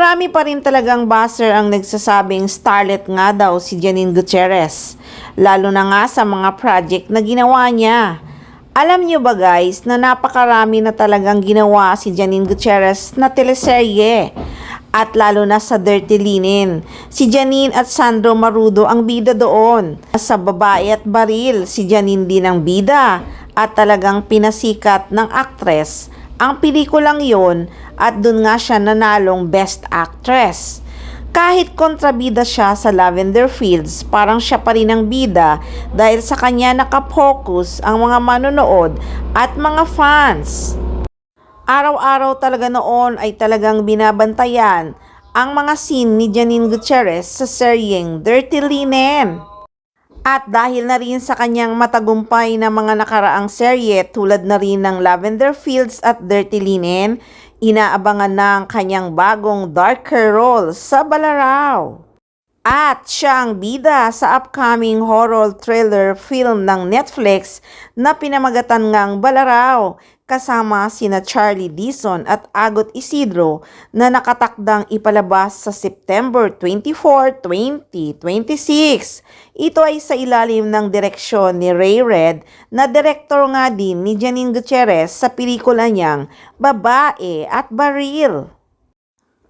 Marami pa rin talagang buzzer ang nagsasabing starlet nga daw si Janine Gutierrez, lalo na nga sa mga project na ginawa niya. Alam niyo ba guys na napakarami na talagang ginawa si Janine Gutierrez na teleserye, at lalo na sa Dirty Linen. Si Janine at Sandro Marudo ang bida doon. Sa Babae at Baril, si Janine din ang bida at talagang pinasikat ng aktres ang pelikulang yon, at dun nga siya nanalong Best Actress. Kahit kontrabida siya sa Lavender Fields, parang siya pa rin ang bida dahil sa kanya nakapokus ang mga manonood at mga fans. Araw-araw talaga noon ay talagang binabantayan ang mga scene ni Janine Gutierrez sa seryeng Dirty Linen. At dahil na rin sa kanyang matagumpay na mga nakaraang serye tulad na rin ng Lavender Fields at Dirty Linen, inaabangan na ang kanyang bagong darker role sa Balaraw. At siya ang bida sa upcoming horror thriller film ng Netflix na pinamagatan ngang Balaraw, kasama sina Charlie Dizon at Agot Isidro na nakatakdang ipalabas sa September 24, 2026. Ito ay sa ilalim ng direksyon ni Ray Red na direktor nga din ni Janine Gutierrez sa pelikula niyang Babae at Baril.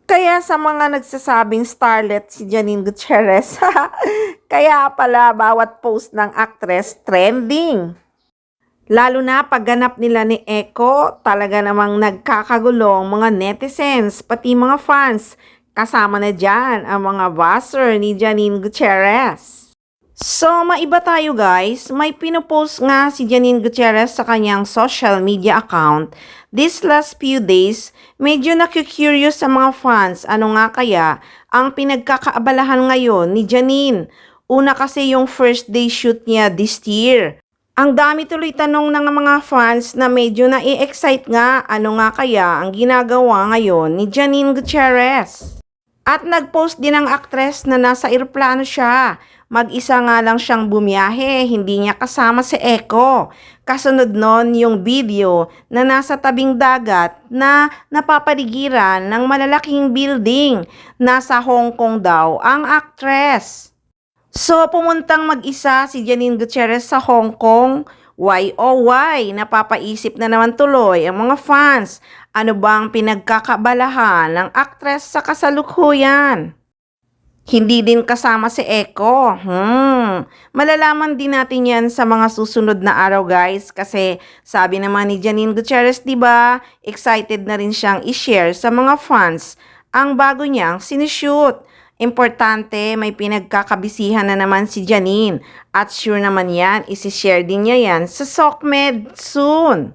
Kaya sa mga nagsasabing starlet si Janine Gutierrez, kaya pala bawat post ng actress trending. Lalo na pagganap nila ni Echo, talaga namang nagkakagulong mga netizens, pati mga fans. Kasama na dyan ang mga buzzer ni Janine Gutierrez. So, maiba tayo guys. May pinupost nga si Janine Gutierrez sa kanyang social media account. This last few days, medyo nakikurious sa mga fans ano nga kaya ang pinagkakaabalahan ngayon ni Janine. Una kasi yung first day shoot niya this year. Ang dami tuloy tanong ng mga fans na medyo na-excite nga ano nga kaya ang ginagawa ngayon ni Janine Gutierrez. At nag-post din ang aktres na nasa eroplano siya. Mag-isa nga lang siyang bumiyahe, hindi niya kasama si Echo. Kasunod nun yung video na nasa tabing dagat na napapaligiran ng malalaking building. Nasa Hong Kong daw ang aktres. So, pumuntang mag-isa si Janine Gutierrez sa Hong Kong. Why oh why? Napapaisip na naman tuloy ang mga fans. Ano bang pinagkakabalahan ng aktres sa kasalukuyan? Hindi din kasama si Echo. Malalaman din natin yan sa mga susunod na araw guys. Kasi sabi naman ni Janine Gutierrez, diba, excited na rin siyang i-share sa mga fans ang bago niyang sinushoot. Importante, may pinagkakabisihan na naman si Janine at sure naman yan, isi-share din niya yan sa SOCMED soon.